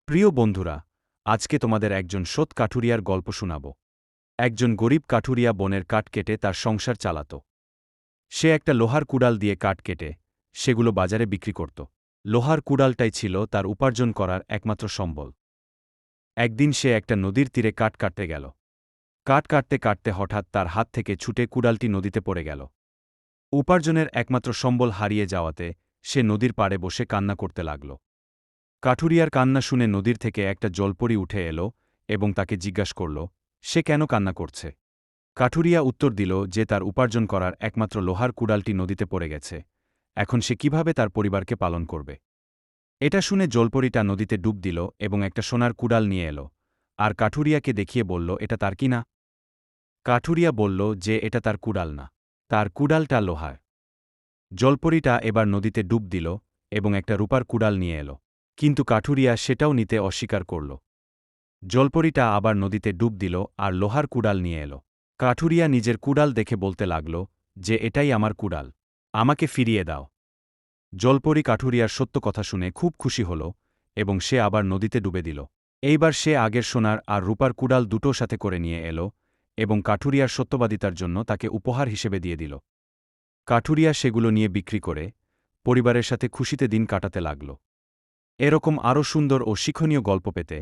প্রিয় বন্ধুরা, আজকে তোমাদের একজন সৎ কাঠুরিয়ার গল্প শোনাব। একজন গরিব কাঠুরিয়া বনের কাঠ কেটে তার সংসার চালাত। সে একটা লোহার কুড়াল দিয়ে কাঠ কেটে সেগুলো বাজারে বিক্রি করত। লোহার কুড়ালটাই ছিল তার উপার্জন করার একমাত্র সম্বল। একদিন সে একটা নদীর তীরে কাঠ কাটতে গেল। কাঠ কাটতে কাটতে হঠাৎ তার হাত থেকে ছুটে কুড়ালটি নদীতে পড়ে গেল। উপার্জনের একমাত্র সম্বল হারিয়ে যাওয়াতে সে নদীর পাড়ে বসে কান্না করতে লাগল। কাঠুরিয়ার কান্না শুনে নদীর থেকে একটা জলপরি উঠে এল এবং তাকে জিজ্ঞাসা করল, সে কেন কান্না করছে। কাঠুরিয়া উত্তর দিল যে তার উপার্জন করার একমাত্র লোহার কুড়ালটি নদীতে পড়ে গেছে, এখন সে কিভাবে তার পরিবারকে পালন করবে। এটা শুনে জলপরিটা নদীতে ডুব দিল এবং একটা সোনার কুড়াল নিয়ে এল, আর কাঠুরিয়াকে দেখিয়ে বলল এটা তার কি না। কাঠুরিয়া বলল যে এটা তার কুড়াল না, তার কুড়ালটা লোহার। জলপরিটা এবার নদীতে ডুব দিল এবং একটা রূপার কুড়াল নিয়ে এল, কিন্তু কাঠুরিয়া সেটাও নিতে অস্বীকার করল। জলপরিটা আবার নদীতে ডুব দিল আর লোহার কুড়াল নিয়ে এল। কাঠুরিয়া নিজের কুড়াল দেখে বলতে লাগল যে এটাই আমার কুড়াল, আমাকে ফিরিয়ে দাও। জলপরি কাঠুরিয়ার সত্য কথা শুনে খুব খুশি হল এবং সে আবার নদীতে ডুবে দিল। এইবার সে আগের সোনার আর রূপার কুড়াল দুটো সাথে করে নিয়ে এল এবং কাঠুরিয়ার সত্যবাদিতার জন্য তাকে উপহার হিসেবে দিয়ে দিল। কাঠুরিয়া সেগুলো নিয়ে বিক্রি করে পরিবারের সাথে খুশিতে দিন কাটাতে লাগল। এরকম আরও সুন্দর ও শিক্ষণীয় গল্প পেতে